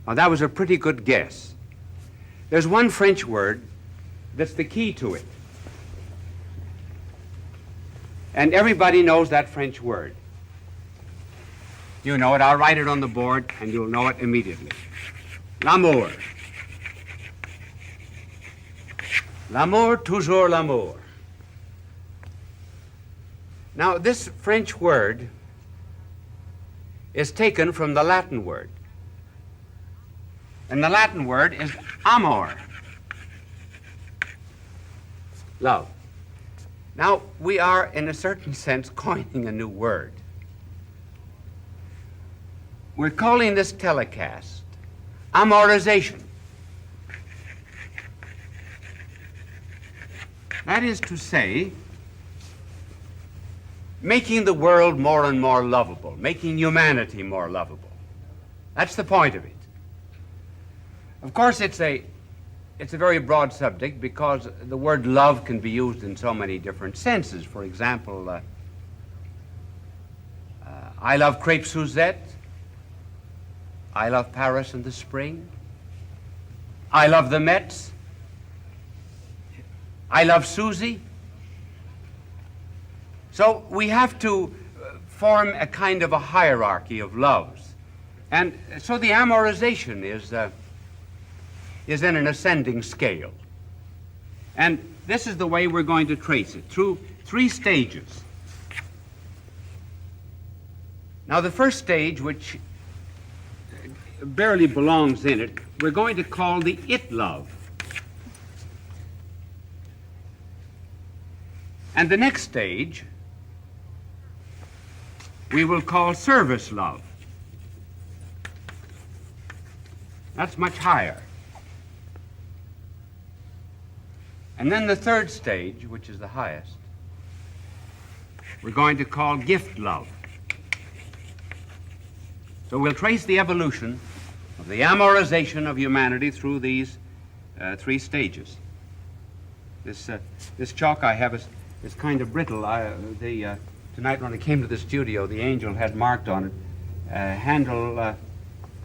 Now, that was a pretty good guess. There's one French word that's the key to it. And everybody knows that French word. You know it. I'll write it on the board, and you'll know it immediately. L'amour. L'amour, toujours l'amour. Now, this French word is taken from the Latin word. And the Latin word is amor, love. Now, we are, in a certain sense, coining a new word. We're calling this telecast amorization. That is to say, making the world more and more lovable, making humanity more lovable. That's the point of it. Of course, it's a very broad subject because the word love can be used in so many different senses. For example, I love crepe Suzette. I love Paris in the spring. I love the Mets. I love Susie. So we have to form a kind of a hierarchy of loves. And so the amorization is in an ascending scale. And this is the way we're going to trace it, through 3 stages. Now, the first stage, which barely belongs in it, we're going to call the it love. And the next stage, we will call service love. That's much higher. And then the third stage, which is the highest, we're going to call gift love. So we'll trace the evolution of the amorization of humanity through these 3 stages. This chalk I have is kind of brittle. Tonight when I came to the studio, the angel had marked on it,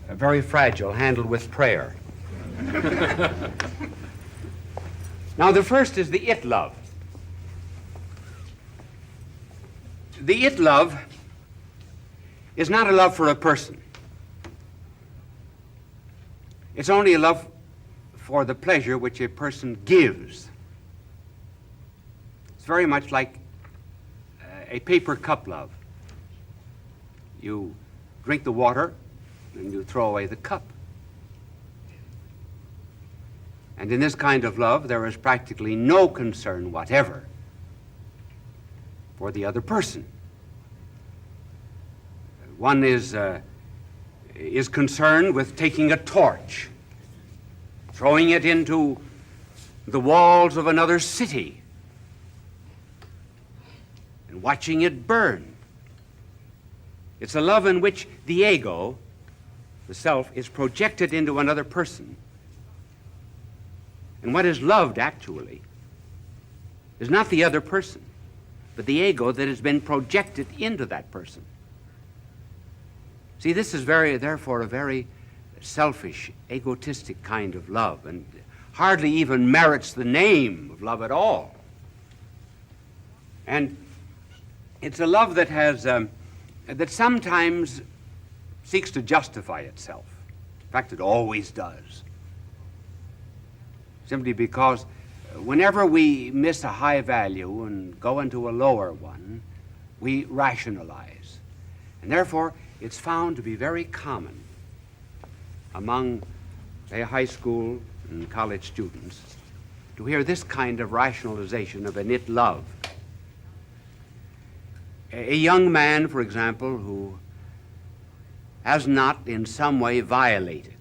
very fragile, handled with prayer. Now, the first is the it love. The it love is not a love for a person. It's only a love for the pleasure which a person gives. It's very much like a paper cup love. You drink the water and you throw away the cup. And in this kind of love, there is practically no concern whatever for the other person. One is concerned with taking a torch, throwing it into the walls of another city, and watching it burn. It's a love in which the ego, the self, is projected into another person. And what is loved, actually, is not the other person, but the ego that has been projected into that person. See, this is therefore a very selfish, egotistic kind of love, and hardly even merits the name of love at all. And it's a love that that sometimes seeks to justify itself. In fact, it always does. Simply because whenever we miss a high value and go into a lower one, we rationalize. And therefore, it's found to be very common among, say, high school and college students to hear this kind of rationalization of an it love. A young man, for example, who has not in some way violated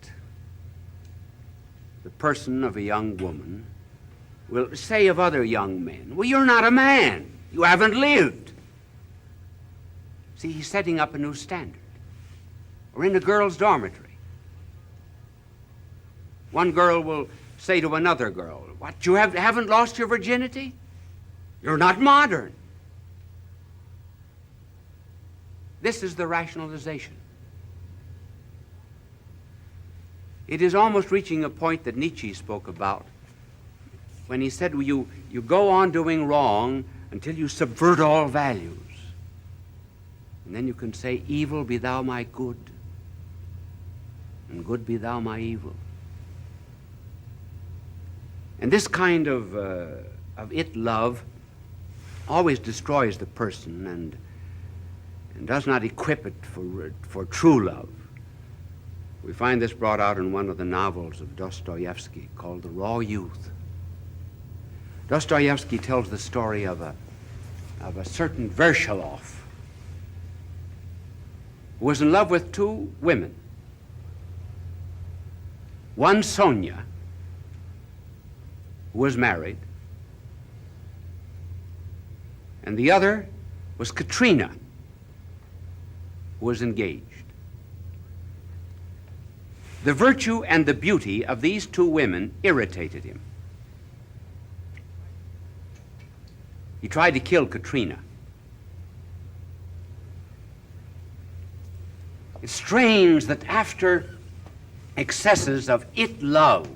the person of a young woman will say of other young men, well, you're not a man. You haven't lived. See, he's setting up a new standard. Or in a girl's dormitory, one girl will say to another girl, what, you haven't lost your virginity? You're not modern. This is the rationalization. It is almost reaching a point that Nietzsche spoke about when he said, you go on doing wrong until you subvert all values. And then you can say, evil be thou my good, and good be thou my evil. And this kind of it love always destroys the person and does not equip it for true love. We find this brought out in one of the novels of Dostoevsky called The Raw Youth. Dostoevsky tells the story of a certain Vershalov who was in love with two women. One, Sonia, who was married, and the other was Katrina, who was engaged. The virtue and the beauty of these two women irritated him. He tried to kill Katrina. It's strange that after excesses of it love,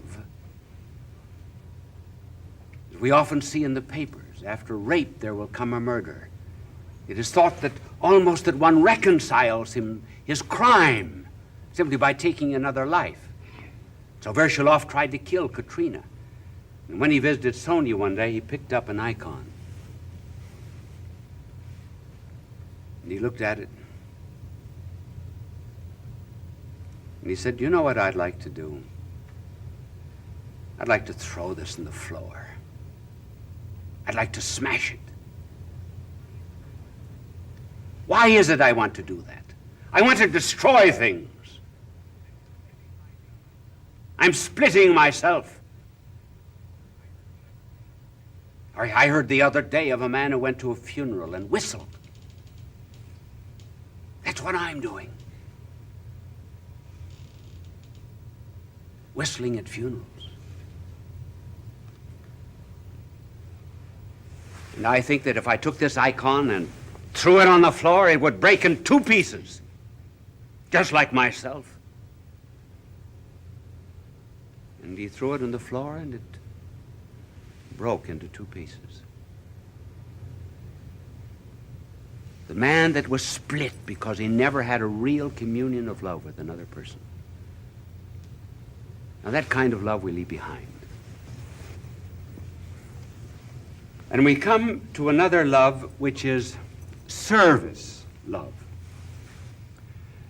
as we often see in the papers, after rape there will come a murder. It is thought that almost that one reconciles his crime simply by taking another life. So Vershalov tried to kill Katrina. And when he visited Sonia one day, he picked up an icon. And he looked at it. And he said, you know what I'd like to do? I'd like to throw this on the floor. I'd like to smash it. Why is it I want to do that? I want to destroy things. I'm splitting myself. I heard the other day of a man who went to a funeral and whistled. That's what I'm doing. Whistling at funerals. And I think that if I took this icon and threw it on the floor, it would break in two pieces, just like myself. And he threw it on the floor, and it broke into two pieces. The man that was split because he never had a real communion of love with another person. Now that kind of love we leave behind. And we come to another love, which is service love.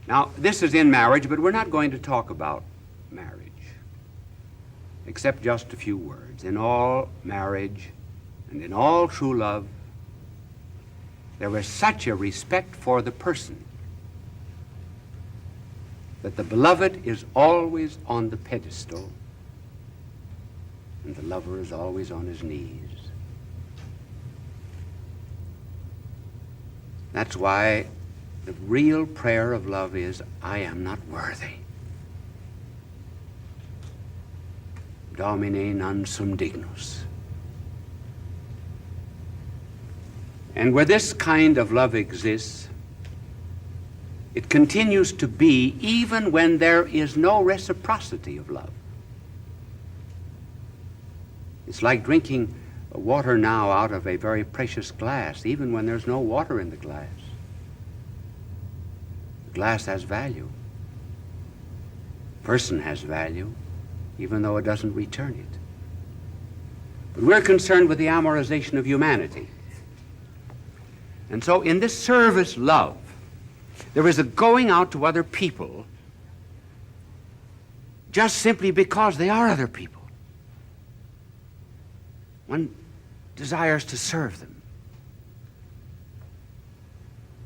Now, this is in marriage, but we're not going to talk about marriage, except just a few words. In all marriage and in all true love, there is such a respect for the person that the beloved is always on the pedestal and the lover is always on his knees. That's why the real prayer of love is, I am not worthy. Domine non sum dignus. And where this kind of love exists, it continues to be even when there is no reciprocity of love. It's like drinking water now out of a very precious glass, even when there's no water in the glass. The glass has value. The person has value, even though it doesn't return it. But we're concerned with the amorization of humanity. And so in this service love, there is a going out to other people just simply because they are other people. One desires to serve them.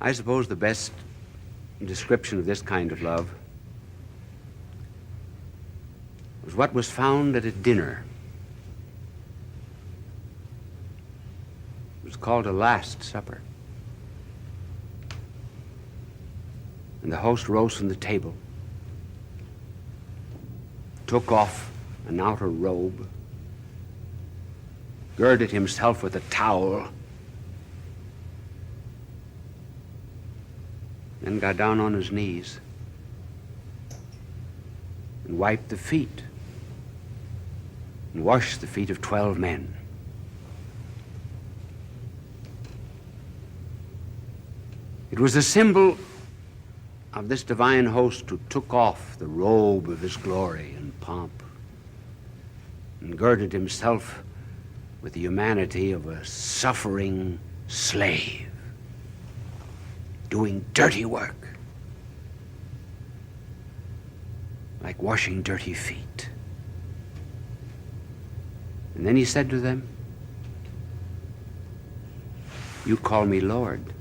I suppose the best description of this kind of love was what was found at a dinner. It was called a Last Supper. And the host rose from the table, took off an outer robe, girded himself with a towel, then got down on his knees and wiped the feet and washed the feet of 12 men. It was a symbol of this divine host who took off the robe of his glory and pomp and girded himself with the humanity of a suffering slave doing dirty work, like washing dirty feet. And then he said to them, "You call me Lord,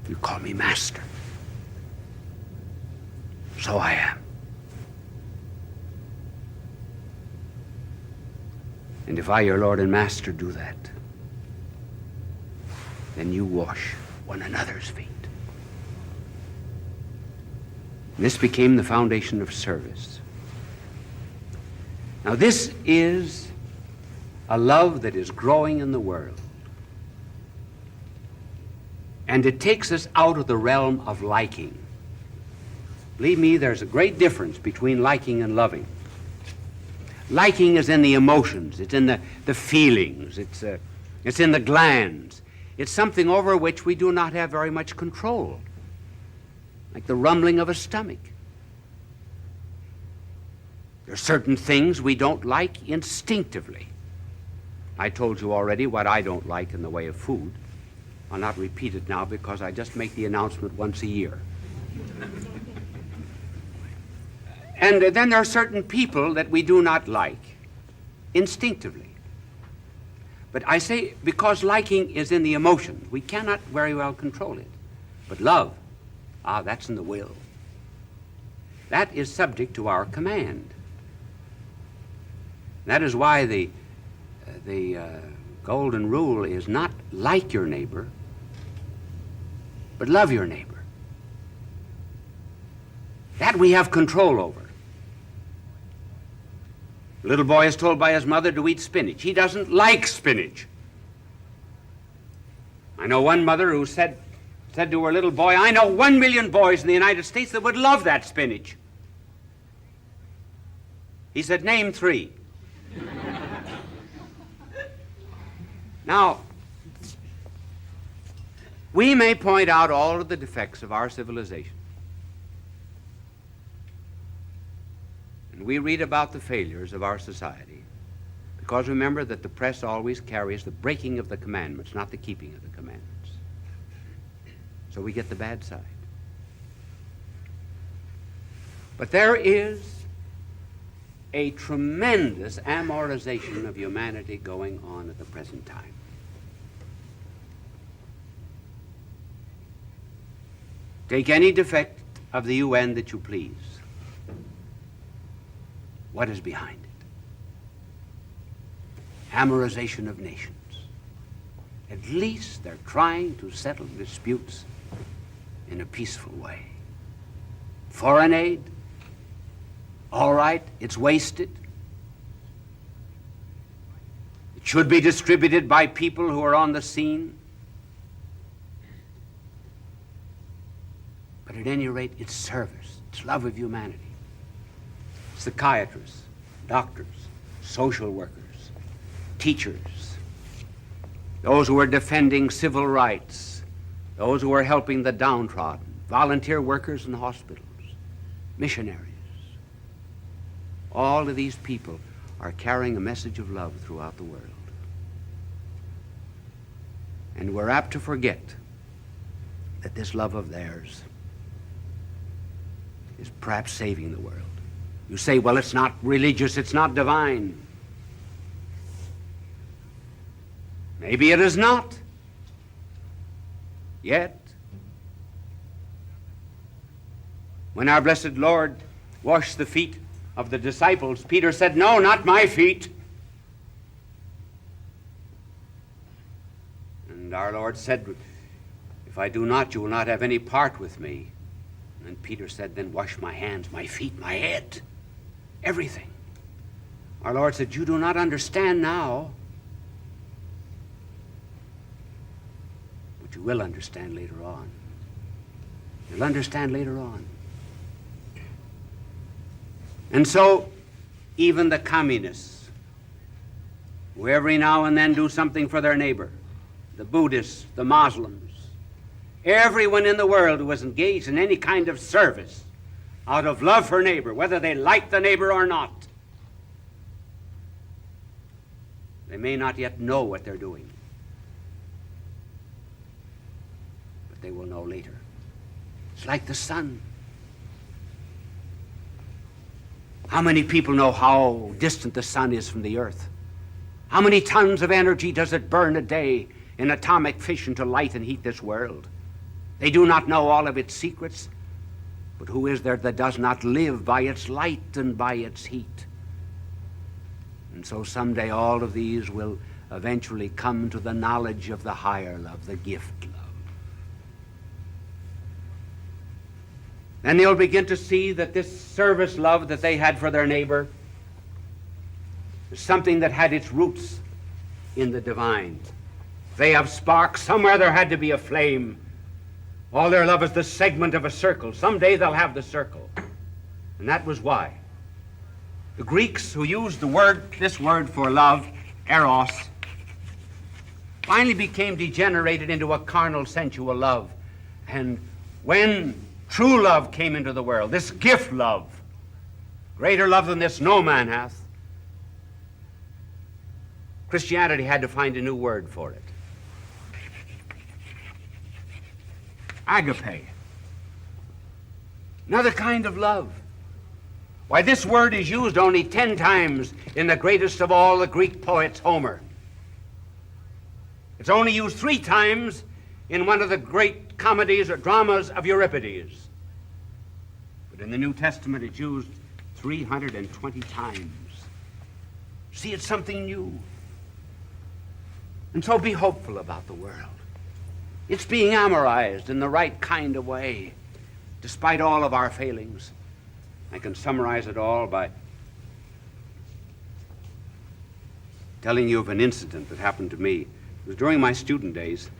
you call me Master. So I am. And if I, your Lord and Master, do that, then you wash one another's feet." This became the foundation of service. Now this is a love that is growing in the world. And it takes us out of the realm of liking. Believe me, there's a great difference between liking and loving. Liking is in the emotions, it's in the feelings, it's in the glands. It's something over which we do not have very much control, like the rumbling of a stomach. There are certain things we don't like instinctively. I told you already what I don't like in the way of food. I'll not repeat it now because I just make the announcement once a year. And then there are certain people that we do not like instinctively. But I say because liking is in the emotions, we cannot very well control it. But love, that's in the will. That is subject to our command. That is why the golden rule is not like your neighbor, but love your neighbor. That we have control over. The little boy is told by his mother to eat spinach. He doesn't like spinach. I know one mother who said to her little boy, "I know 1 million boys in the United States that would love that spinach." He said, "Name 3. Now, we may point out all of the defects of our civilization. And we read about the failures of our society because remember that the press always carries the breaking of the commandments, not the keeping of the commandments. So we get the bad side. But there is a tremendous amortization of humanity going on at the present time. Take any defect of the UN that you please. What is behind it? Amorization of nations. At least they're trying to settle disputes in a peaceful way. Foreign aid, all right, it's wasted. It should be distributed by people who are on the scene. But at any rate, it's service, it's love of humanity. Psychiatrists, doctors, social workers, teachers, those who are defending civil rights, those who are helping the downtrodden, volunteer workers in hospitals, missionaries. All of these people are carrying a message of love throughout the world. And we're apt to forget that this love of theirs is perhaps saving the world. You say, well, it's not religious, it's not divine. Maybe it is not. Yet, when our blessed Lord washed the feet of the disciples, Peter said, "No, not my feet." And our Lord said, "If I do not, you will not have any part with me." And Peter said, "Then wash my hands, my feet, my head, everything." Our Lord said, "You do not understand now, but you will understand later on. You'll understand later on." And so, even the communists, who every now and then do something for their neighbor, the Buddhists, the Muslims, everyone in the world who is engaged in any kind of service out of love for neighbor, whether they like the neighbor or not, they may not yet know what they're doing, but they will know later. It's like the sun. How many people know how distant the sun is from the earth? How many tons of energy does it burn a day in atomic fission to light and heat this world? They do not know all of its secrets, but who is there that does not live by its light and by its heat? And so someday all of these will eventually come to the knowledge of the higher love, the gift love. Then they'll begin to see that this service love that they had for their neighbor is something that had its roots in the divine. They have sparks. Somewhere there had to be a flame. All their love is the segment of a circle. Someday they'll have the circle. And that was why the Greeks, who used this word for love, eros, finally became degenerated into a carnal, sensual love. And when true love came into the world, this gift love, greater love than this no man hath, Christianity had to find a new word for it. Agape. Another kind of love. Why, this word is used only 10 times in the greatest of all the Greek poets, Homer. It's only used 3 times in one of the great comedies or dramas of Euripides. But in the New Testament, it's used 320 times. See, it's something new. And so be hopeful about the world. It's being amorized in the right kind of way, despite all of our failings. I can summarize it all by telling you of an incident that happened to me. It was during my student days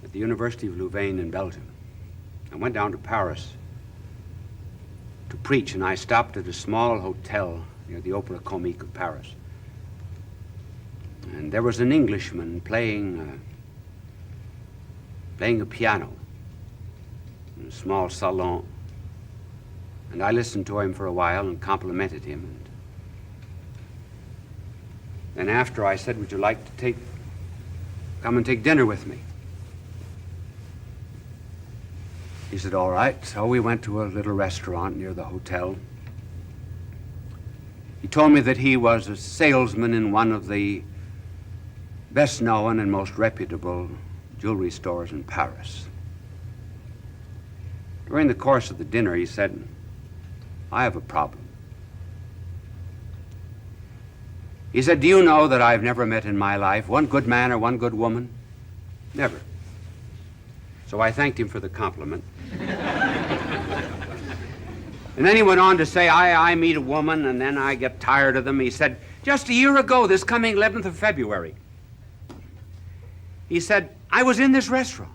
at the University of Louvain in Belgium. I went down to Paris to preach, and I stopped at a small hotel near the Opera Comique of Paris. And there was an Englishman playing a piano in a small salon. And I listened to him for a while and complimented him. And then after I said, would you like to come and take dinner with me? He said, all right. So we went to a little restaurant near the hotel. He told me that he was a salesman in one of the best known and most reputable jewelry stores in Paris. During the course of the dinner, he said, I have a problem. He said, do you know that I've never met in my life one good man or one good woman? Never. So I thanked him for the compliment. And then he went on to say, I meet a woman and then I get tired of them. He said, just a year ago, this coming 11th of February, he said, I was in this restaurant.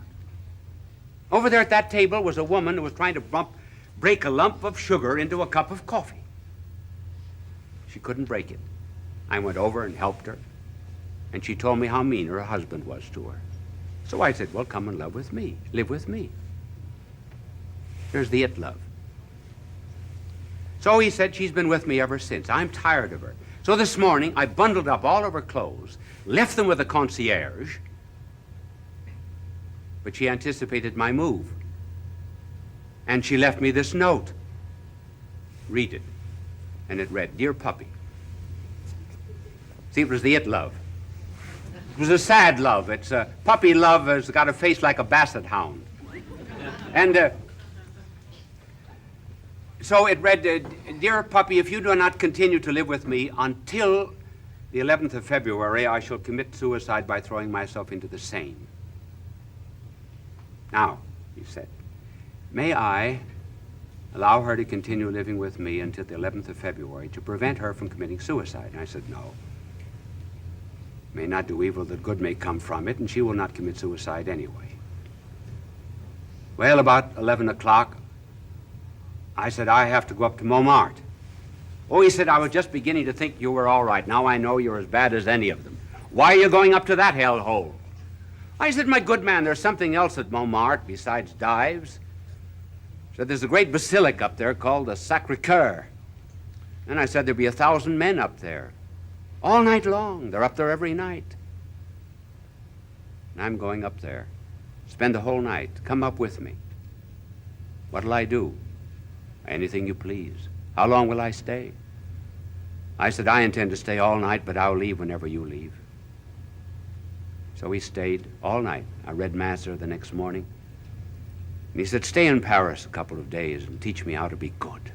Over there at that table was a woman who was trying to break a lump of sugar into a cup of coffee. She couldn't break it. I went over and helped her, and she told me how mean her husband was to her. So I said, well, come and live with me. Live with me. There's the it love. So he said, she's been with me ever since. I'm tired of her. So this morning, I bundled up all of her clothes, left them with the concierge, but she anticipated my move. And she left me this note. Read it. And it read, Dear Puppy. See, it was the it love. It was a sad love. It's a puppy love has got a face like a basset hound. And so it read, Dear Puppy, if you do not continue to live with me until the 11th of February, I shall commit suicide by throwing myself into the Seine. Now, he said, may I allow her to continue living with me until the 11th of February to prevent her from committing suicide? And I said, no. May not do evil that good may come from it, and she will not commit suicide anyway. Well, about 11 o'clock, I said, I have to go up to Montmartre. Oh, he said, I was just beginning to think you were all right. Now I know you're as bad as any of them. Why are you going up to that hellhole? I said, my good man, there's something else at Montmartre besides dives. Said, there's a great basilica up there called the Sacré-Cœur. And I said, there'll be 1,000 men up there. All night long. They're up there every night. And I'm going up there. Spend the whole night. Come up with me. What'll I do? Anything you please. How long will I stay? I said, I intend to stay all night, but I'll leave whenever you leave. So we stayed all night. I read Mass there the next morning. And he said, stay in Paris a couple of days and teach me how to be good.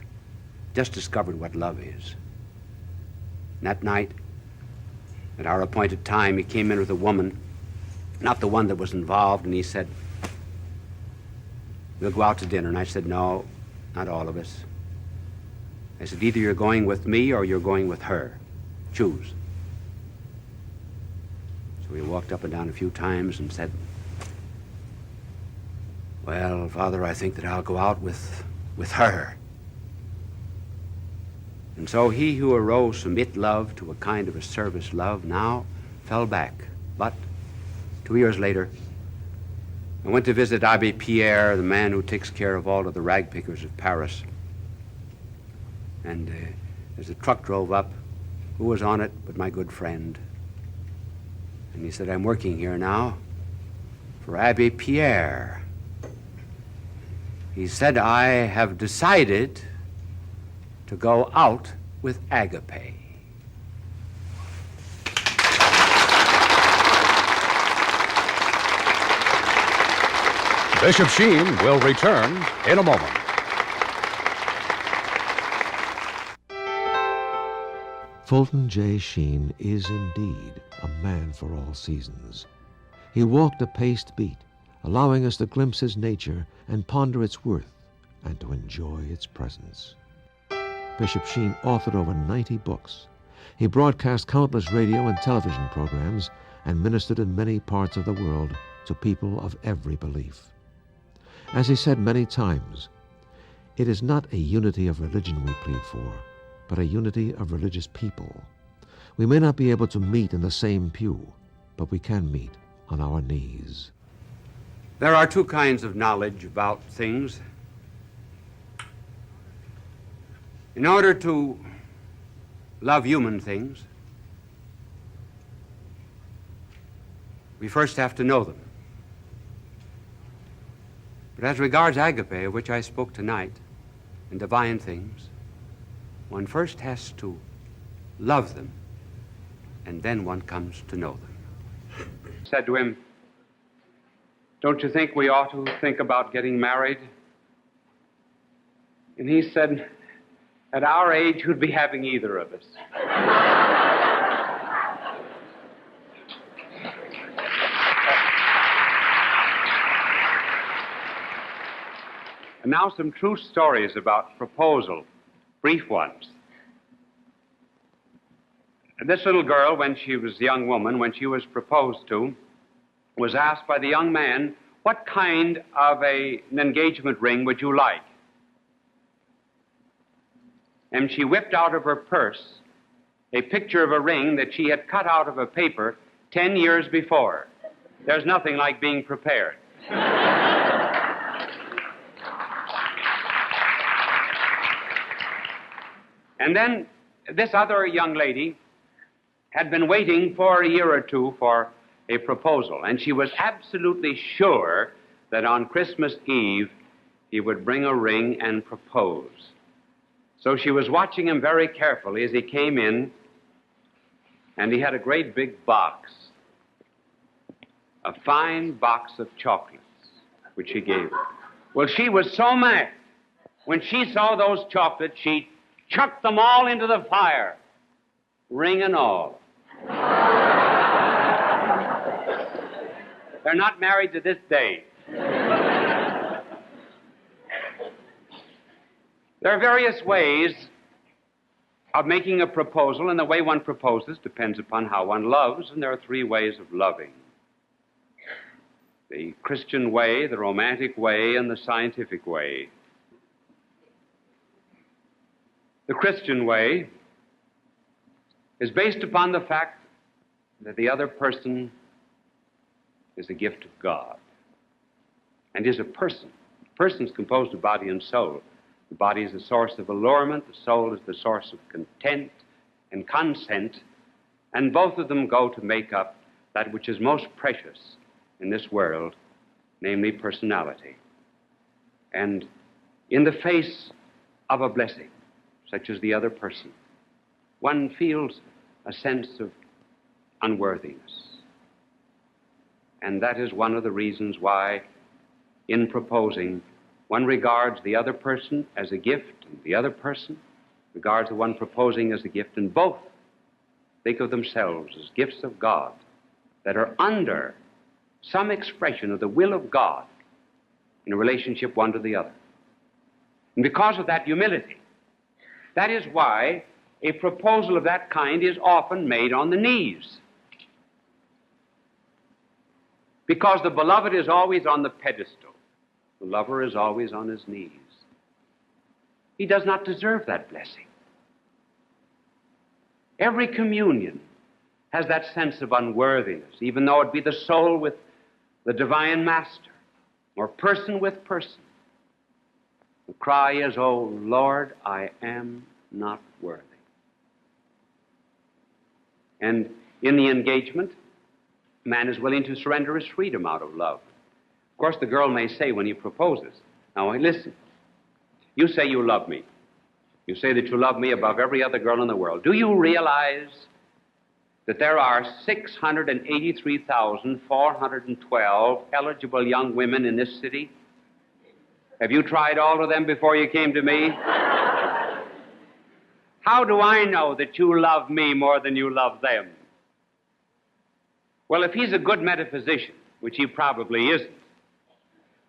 Just discovered what love is. And that night, at our appointed time, he came in with a woman, not the one that was involved, and he said, we'll go out to dinner. And I said, no, not all of us. I said, either you're going with me or you're going with her. Choose. So we walked up and down a few times and said, well, Father, I think that I'll go out with her. And so he who arose from it love to a kind of a service love now fell back. But 2 years later, I went to visit Abbé Pierre, the man who takes care of all of the rag pickers of Paris. And as the truck drove up, who was on it but my good friend? And he said, I'm working here now for Abbé Pierre. He said, I have decided to go out with Agape. Bishop Sheen will return in a moment. Fulton J. Sheen is indeed a man for all seasons. He walked a paced beat, allowing us to glimpse his nature and ponder its worth and to enjoy its presence. Bishop Sheen authored over 90 books. He broadcast countless radio and television programs and ministered in many parts of the world to people of every belief. As he said many times, it is not a unity of religion we plead for, but a unity of religious people. We may not be able to meet in the same pew, but we can meet on our knees. There are two kinds of knowledge about things. In order to love human things, we first have to know them. But as regards agape, of which I spoke tonight, and divine things, one first has to love them, and then one comes to know them. I said to him, don't you think we ought to think about getting married? And he said, at our age, who'd be having either of us? And now some true stories about proposal, brief ones. This little girl, when she was a young woman, when she was proposed to, was asked by the young man, what kind of an engagement ring would you like? And she whipped out of her purse a picture of a ring that she had cut out of a paper 10 years before. There's nothing like being prepared. And then this other young lady had been waiting for a year or two for a proposal, and she was absolutely sure that on Christmas Eve he would bring a ring and propose. So she was watching him very carefully as he came in, and he had a great big box, a fine box of chocolates, which he gave her. Well, she was so mad. When she saw those chocolates, she chucked them all into the fire, ring and all. They're not married to this day. There are various ways of making a proposal, and the way one proposes depends upon how one loves, and there are three ways of loving. The Christian way, the romantic way, and the scientific way. The Christian way is based upon the fact that the other person is a gift of God and is a person. A person is composed of body and soul. The body is the source of allurement, the soul is the source of content and consent, and both of them go to make up that which is most precious in this world, namely personality. And in the face of a blessing, such as the other person, one feels a sense of unworthiness. And that is one of the reasons why, in proposing, one regards the other person as a gift, and the other person regards the one proposing as a gift, and both think of themselves as gifts of God that are under some expression of the will of God in a relationship one to the other. And because of that humility, that is why a proposal of that kind is often made on the knees. Because the beloved is always on the pedestal. The lover is always on his knees. He does not deserve that blessing. Every communion has that sense of unworthiness, even though it be the soul with the divine master, or person with person. The cry is, "Oh Lord, I am not worthy." And in the engagement, man is willing to surrender his freedom out of love. Of course, the girl may say when he proposes, "Now, listen, you say you love me. You say that you love me above every other girl in the world. Do you realize that there are 683,412 eligible young women in this city? Have you tried all of them before you came to me? How do I know that you love me more than you love them?" Well, if he's a good metaphysician, which he probably isn't,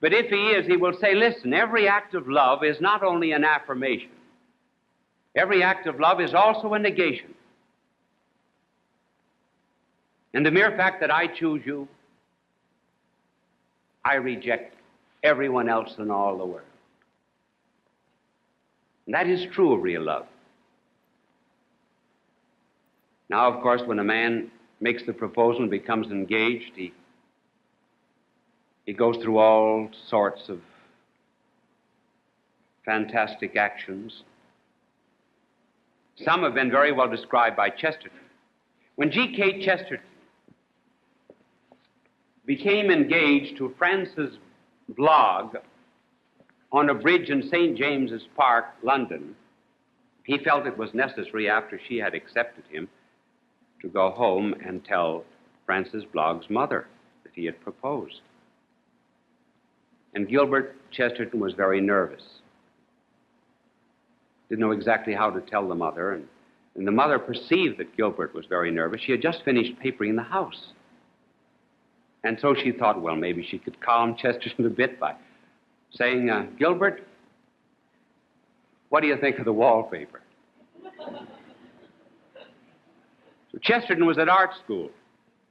but if he is, he will say, listen, every act of love is not only an affirmation. Every act of love is also a negation. And the mere fact that I choose you, I reject everyone else in all the world. And that is true of real love. Now, of course, when a man makes the proposal and becomes engaged, he goes through all sorts of fantastic actions. Some have been very well described by Chesterton. When G.K. Chesterton became engaged to Frances Blogg on a bridge in St. James's Park, London, he felt it was necessary, after she had accepted him, to go home and tell Frances Blogg's mother that he had proposed. And Gilbert Chesterton was very nervous. Didn't know exactly how to tell the mother, and the mother perceived that Gilbert was very nervous. She had just finished papering the house. And so she thought, well, maybe she could calm Chesterton a bit by saying, Gilbert, what do you think of the wallpaper? So Chesterton was at art school.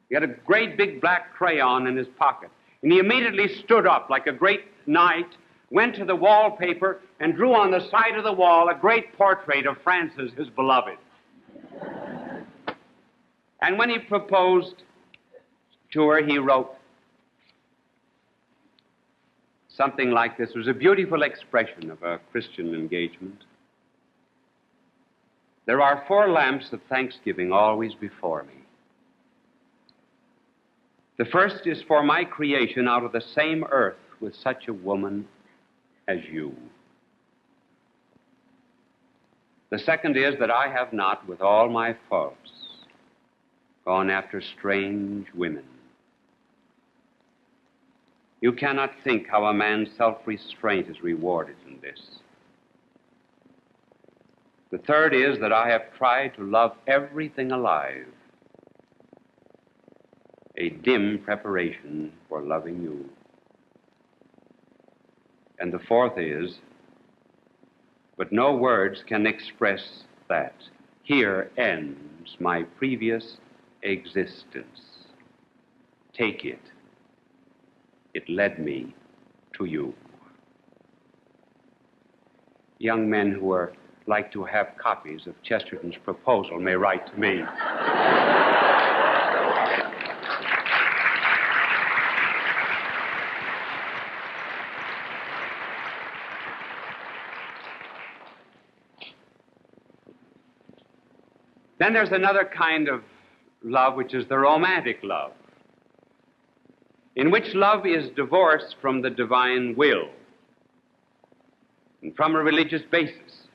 He had a great big black crayon in his pocket. And he immediately stood up like a great knight, went to the wallpaper, and drew on the side of the wall a great portrait of Frances, his beloved. And when he proposed to her, he wrote something like this. It was a beautiful expression of a Christian engagement. There are 4 lamps of thanksgiving always before me. The first is for my creation out of the same earth with such a woman as you. The second is that I have not, with all my faults, gone after strange women. You cannot think how a man's self-restraint is rewarded in this. The third is that I have tried to love everything alive, a dim preparation for loving you. And the fourth is, but no words can express that. Here ends my previous existence. Take it. It led me to you. Young men who are like to have copies of Chesterton's proposal may write to me. Then there's another kind of love, which is the romantic love, in which love is divorced from the divine will and from a religious basis.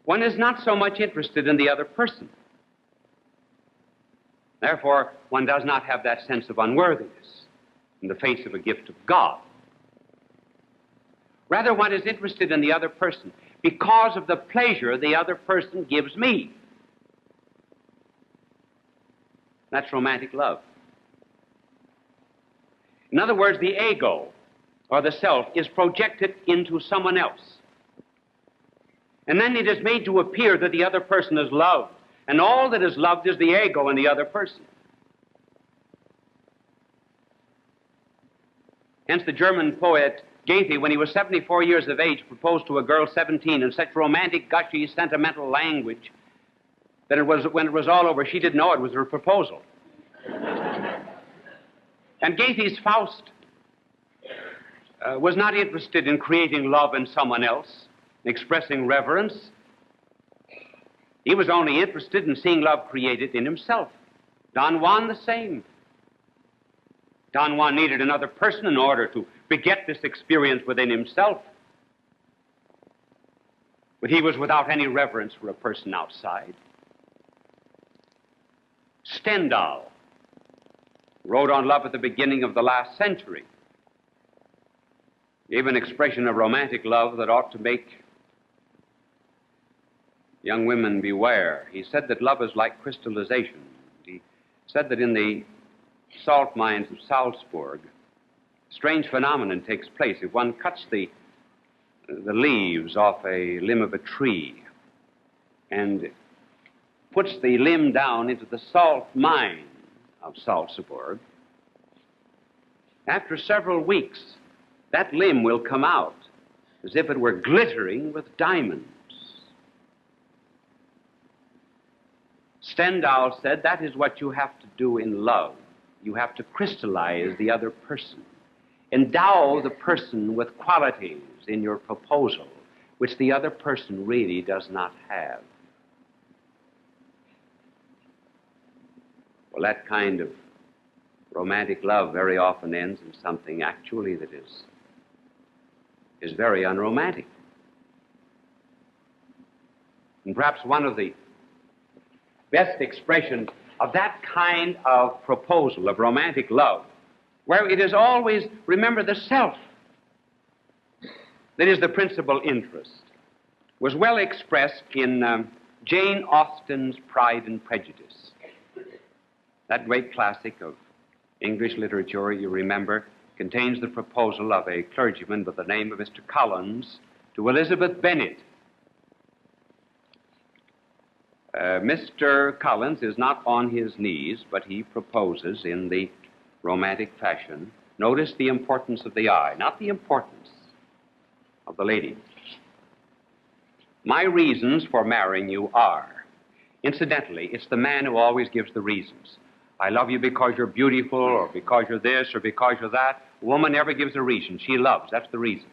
One is not so much interested in the other person. Therefore, one does not have that sense of unworthiness in the face of a gift of God. Rather, one is interested in the other person because of the pleasure the other person gives me. That's romantic love. In other words, the ego, or the self, is projected into someone else. And then it is made to appear that the other person is loved, and all that is loved is the ego in the other person. Hence the German poet Goethe, when he was 74 years of age, proposed to a girl 17 in such romantic, gushy, sentimental language that when it was all over, she didn't know it was her proposal. And Goethe's Faust was not interested in creating love in someone else, expressing reverence. He was only interested in seeing love created in himself. Don Juan the same. Don Juan needed another person in order to beget this experience within himself. But he was without any reverence for a person outside. Stendhal wrote on love at the beginning of the last century. Gave an expression of romantic love that ought to make young women beware. He said that love is like crystallization. He said that in the salt mines of Salzburg, a strange phenomenon takes place. If one cuts the leaves off a limb of a tree and puts the limb down into the salt mine of Salzburg, after several weeks, that limb will come out as if it were glittering with diamonds. Stendhal said that is what you have to do in love. You have to crystallize the other person. Endow the person with qualities in your proposal which the other person really does not have. Well, that kind of romantic love very often ends in something actually that is very unromantic. And perhaps one of the best expressions of that kind of proposal of romantic love, where it is always, remember, the self that is the principal interest, was well expressed in Jane Austen's Pride and Prejudice. That great classic of English literature, you remember, contains the proposal of a clergyman by the name of Mr. Collins to Elizabeth Bennet. Mr. Collins is not on his knees, but he proposes in the romantic fashion. Notice the importance of the I, not the importance of the lady. My reasons for marrying you are, incidentally, it's the man who always gives the reasons. I love you because you're beautiful, or because you're this, or because you're that. A woman never gives a reason. She loves. That's the reason.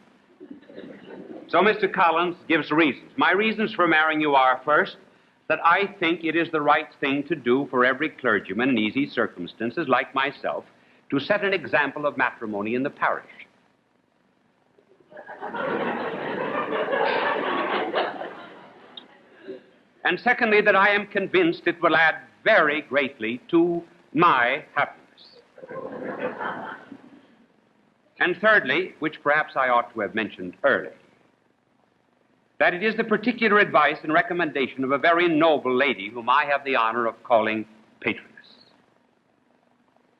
So Mr. Collins gives reasons. My reasons for marrying you are, first, that I think it is the right thing to do for every clergyman in easy circumstances, like myself, to set an example of matrimony in the parish. And secondly, that I am convinced it will add very greatly to my happiness. And thirdly, which perhaps I ought to have mentioned earlier, that it is the particular advice and recommendation of a very noble lady whom I have the honor of calling patroness.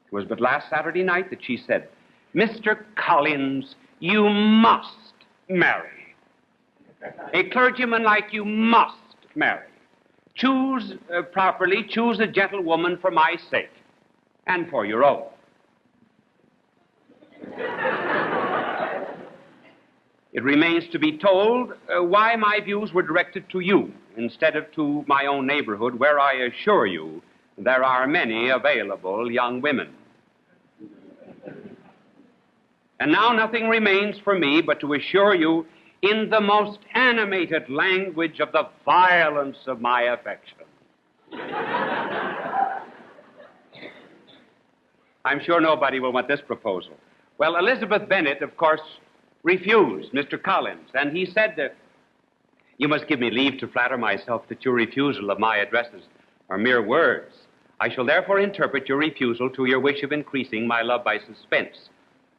It was but last Saturday night that she said, "Mr. Collins, you must marry. A clergyman like you must marry. Choose properly, choose a gentlewoman for my sake and for your own." It remains to be told why my views were directed to you instead of to my own neighborhood, where I assure you there are many available young women. And now nothing remains for me but to assure you in the most animated language of the violence of my affection. I'm sure nobody will want this proposal. Well, Elizabeth Bennet, of course, refused Mr. Collins, and he said that you must give me leave to flatter myself that your refusal of my addresses are mere words. I shall therefore interpret your refusal to your wish of increasing my love by suspense,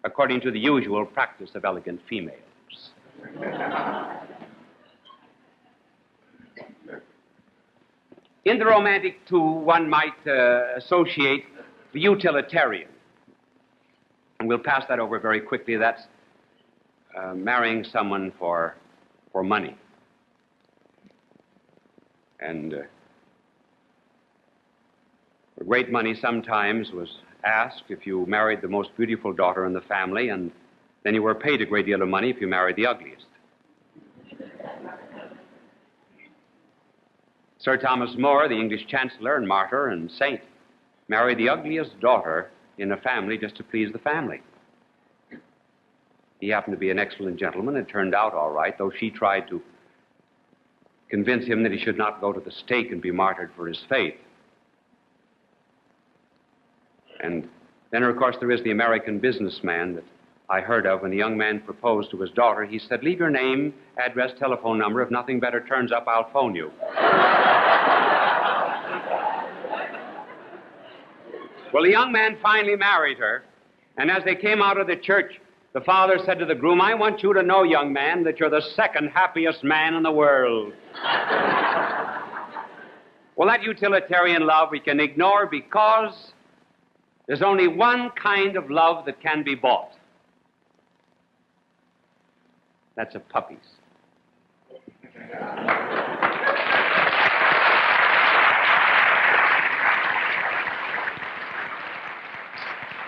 according to the usual practice of elegant females. In the romantic, too, one might associate the utilitarian. And we'll pass that over very quickly. That's marrying someone for money. And for great money sometimes was asked if you married the most beautiful daughter in the family, and then you were paid a great deal of money if you married the ugliest. Sir Thomas More, the English chancellor and martyr and saint, married the ugliest daughter in a family just to please the family. He happened to be an excellent gentleman. It turned out all right, though she tried to convince him that he should not go to the stake and be martyred for his faith. And then, of course, there is the American businessman that I heard of. When the young man proposed to his daughter, he said, "Leave your name, address, telephone number. If nothing better turns up, I'll phone you." Well, the young man finally married her, and as they came out of the church, the father said to the groom, "I want you to know, young man, that you're the second happiest man in the world." Well, that utilitarian love we can ignore because there's only one kind of love that can be bought. That's a puppy's.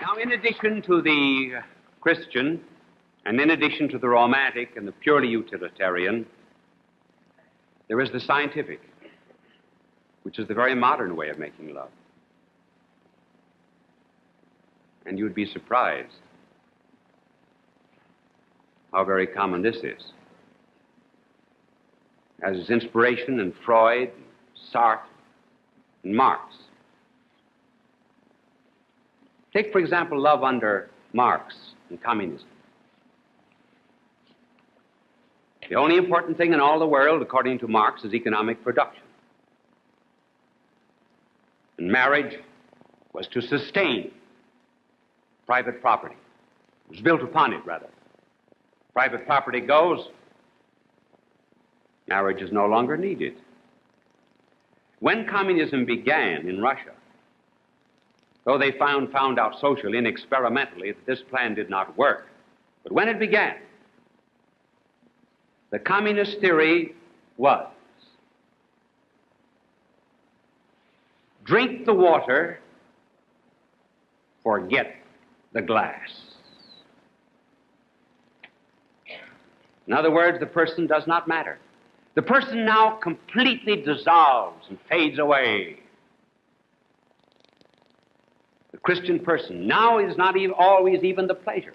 Now, in addition to the Christian, and in addition to the romantic and the purely utilitarian, there is the scientific, which is the very modern way of making love. And you'd be surprised how very common this is. As is inspiration in Freud, Sartre, and Marx. Take, for example, love under Marx and communism. The only important thing in all the world, according to Marx, is economic production. And marriage was to sustain private property. It was built upon it, rather. Private property goes, marriage is no longer needed. When communism began in Russia, though they found out socially and experimentally that this plan did not work, but when it began, the communist theory was drink the water, forget the glass. In other words, the person does not matter. The person now completely dissolves and fades away. The Christian person now is not always even the pleasure.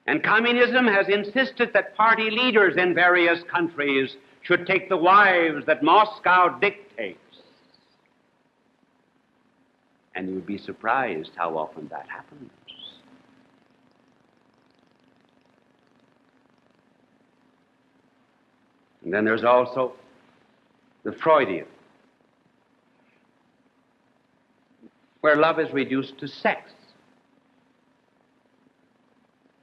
And communism has insisted that party leaders in various countries should take the wives that Moscow dictates. And you would be surprised how often that happens. And then there's also the Freudian, where love is reduced to sex.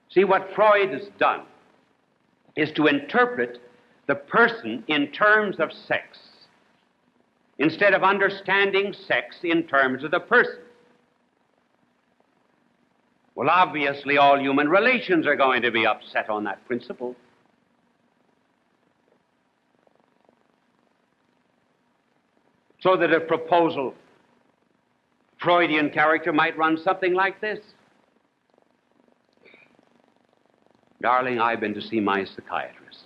See, what Freud has done is to interpret the person in terms of sex instead of understanding sex in terms of the person. Well, obviously, all human relations are going to be upset on that principle. So that a proposal, Freudian character, might run something like this. Darling, I've been to see my psychiatrist.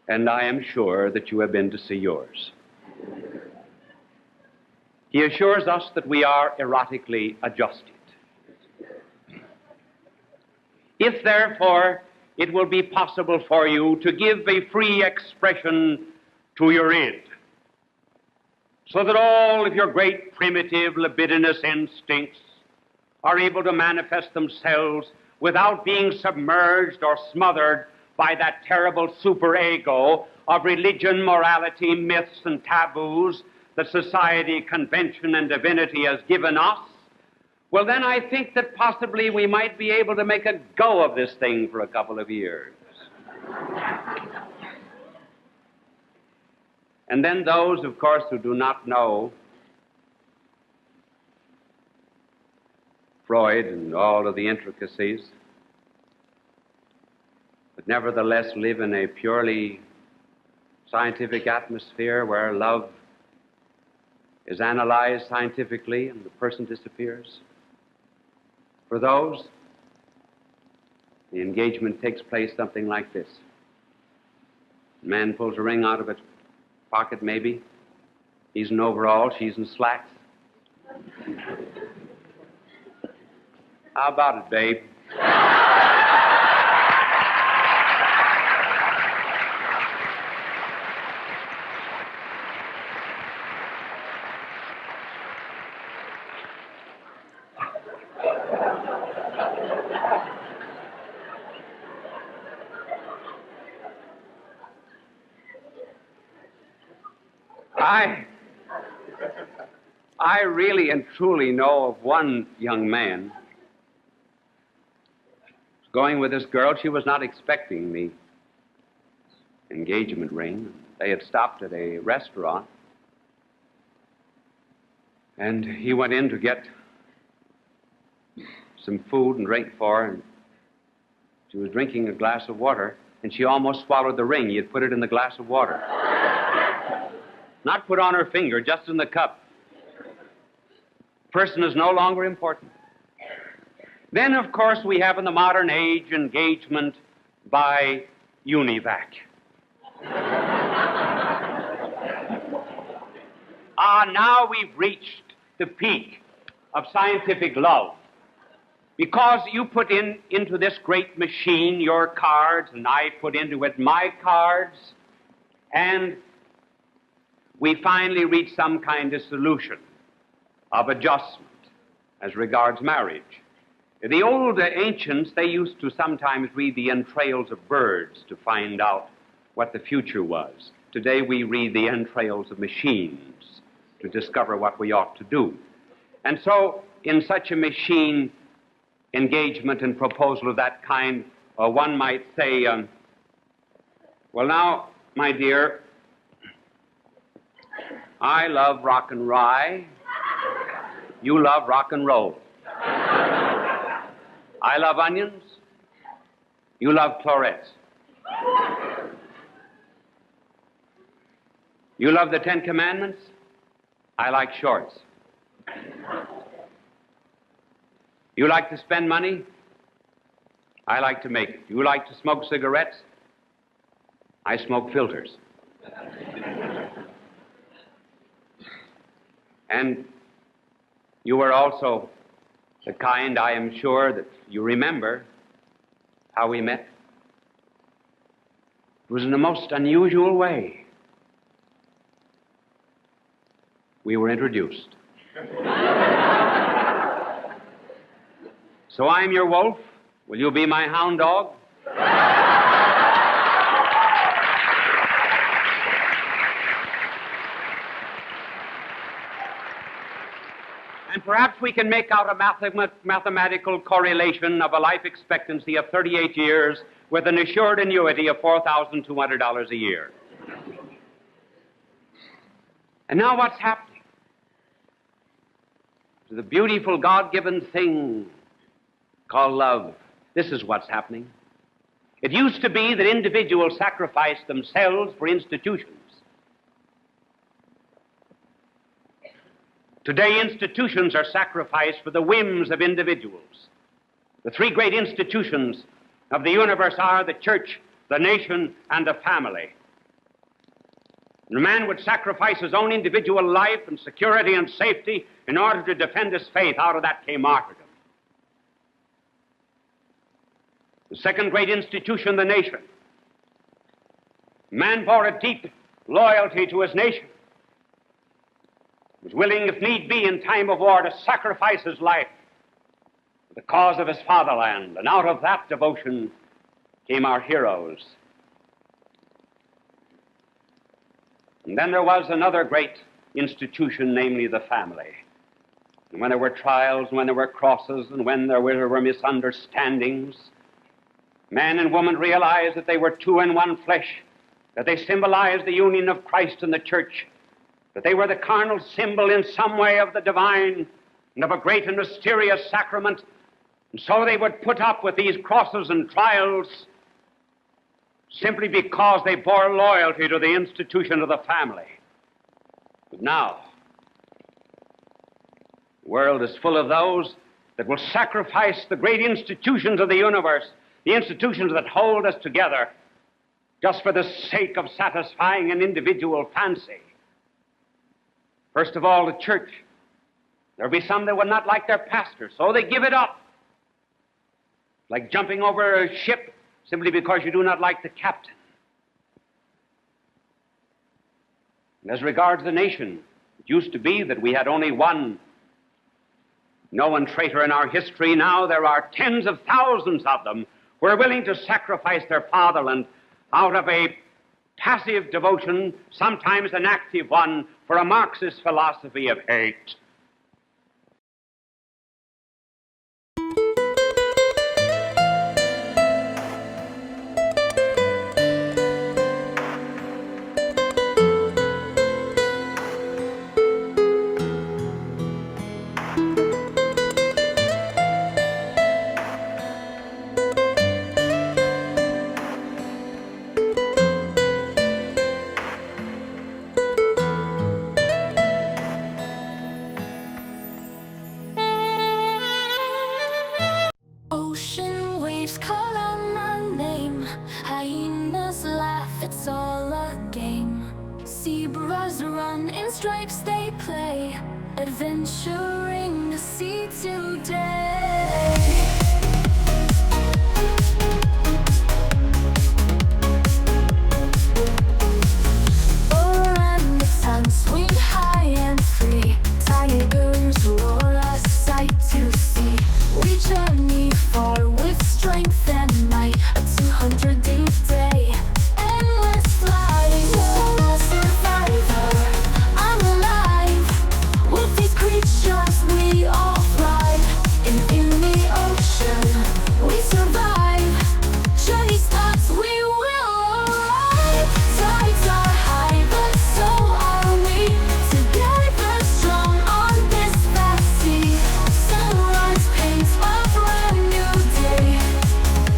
And I am sure that you have been to see yours. He assures us that we are erotically adjusted. If, therefore, it will be possible for you to give a free expression to your id, so that all of your great primitive libidinous instincts are able to manifest themselves without being submerged or smothered by that terrible superego of religion, morality, myths, and taboos that society, convention, and divinity has given us, well, then I think that possibly we might be able to make a go of this thing for a couple of years. And then those, of course, who do not know Freud and all of the intricacies, but nevertheless live in a purely scientific atmosphere where love is analyzed scientifically and the person disappears. For those, the engagement takes place something like this. The man pulls a ring out of his pocket, maybe. He's in overalls, she's in slacks. How about it, babe? I really and truly know of one young man going with this girl. She was not expecting the engagement ring. They had stopped at a restaurant, and he went in to get some food and drink for her, and she was drinking a glass of water, and she almost swallowed the ring. He had put it in the glass of water. Not put on her finger, just in the cup. Person is no longer important. Then, of course, we have in the modern age engagement by univac. Now we've reached the peak of scientific love. Because you put into this great machine your cards, and I put into it my cards, and we finally reach some kind of solution of adjustment as regards marriage. The old ancients, they used to sometimes read the entrails of birds to find out what the future was. Today we read the entrails of machines to discover what we ought to do. And so, in such a machine engagement and proposal of that kind, one might say, well now, my dear, I love rock and rye. You love rock and roll. I love onions. You love florets. You love the Ten Commandments. I like shorts. You like to spend money. I like to make it. You like to smoke cigarettes. I smoke filters. And you were also the kind, I am sure, that you remember how we met. It was in the most unusual way. We were introduced. So I'm your wolf. Will you be my hound dog? And perhaps we can make out a mathematical correlation of a life expectancy of 38 years with an assured annuity of $4,200 a year. And now what's happening? To the beautiful God-given thing called love. This is what's happening. It used to be that individuals sacrificed themselves for institutions. Today, institutions are sacrificed for the whims of individuals. The three great institutions of the universe are the church, the nation, and the family. And a man would sacrifice his own individual life and security and safety in order to defend his faith. Out of that came martyrdom. The second great institution, the nation. Man bore a deep loyalty to his nation, was willing, if need be, in time of war, to sacrifice his life for the cause of his fatherland. And out of that devotion came our heroes. And then there was another great institution, namely the family. And when there were trials, when there were crosses, and when there were misunderstandings, man and woman realized that they were two in one flesh, that they symbolized the union of Christ and the church, that they were the carnal symbol in some way of the divine and of a great and mysterious sacrament. And so they would put up with these crosses and trials simply because they bore loyalty to the institution of the family. But now, the world is full of those that will sacrifice the great institutions of the universe, the institutions that hold us together, just for the sake of satisfying an individual fancy. First of all, the church. There'll be some that would not like their pastor, so they give it up. Like jumping over a ship simply because you do not like the captain. And as regards the nation, it used to be that we had only one known traitor in our history. Now there are tens of thousands of them who are willing to sacrifice their fatherland out of a passive devotion, sometimes an active one, for a Marxist philosophy of hate. Ocean waves call out my name. Hyenas laugh, it's all a game. Zebras run in stripes, they play, adventuring the sea today. Orangutans swing high and free. Tigers roar, a sight to see. We journey far with strength and might, a 200-day day, endless flight. I'm a survivor, I'm alive. With these creatures we all thrive. In the ocean we survive. Journey starts, we will arrive. Tides are high, but so are we. Together strong on this vast sea. Sunrise paints a brand new day,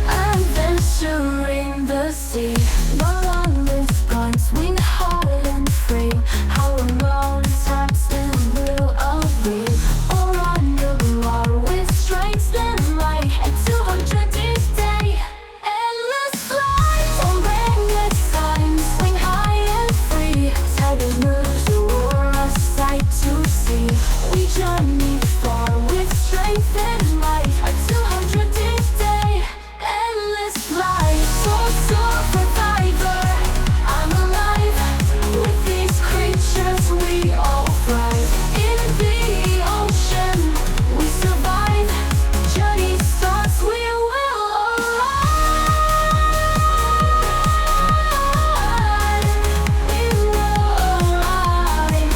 adventuring the sea. No longer gone, swing hard and free. How long times then will agree. Or on the bar with strength and might, and 200 each day, endless flight. Orangutans swing high and free. Tigers roar, a sight to see. We journey far with strength and might, a 200 each day, endless flight. So survivor, I'm alive. With these creatures we all thrive. In the ocean we survive. Journey starts, we will arrive. We will arrive.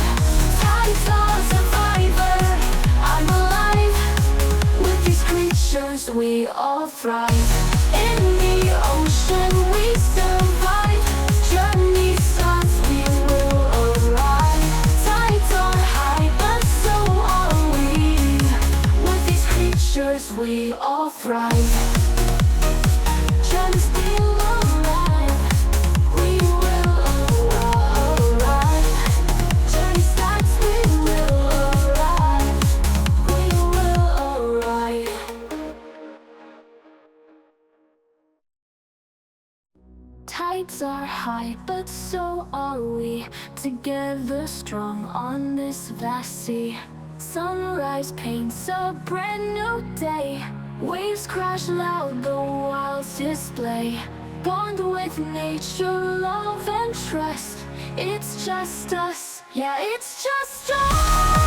Tides are survivor, I'm alive. With these creatures we all thrive. In the ocean we survive. Journey starts, we will arrive. Tides are high, but so are we. With these creatures we all thrive. Journey still alive. We will arrive. Journey starts, we will arrive. Tides are high, but so are we, together strong on this vast sea. Sunrise paints a brand new day. Waves crash loud, the wilds display. Bond with nature, love and trust. It's just us, yeah, it's just us.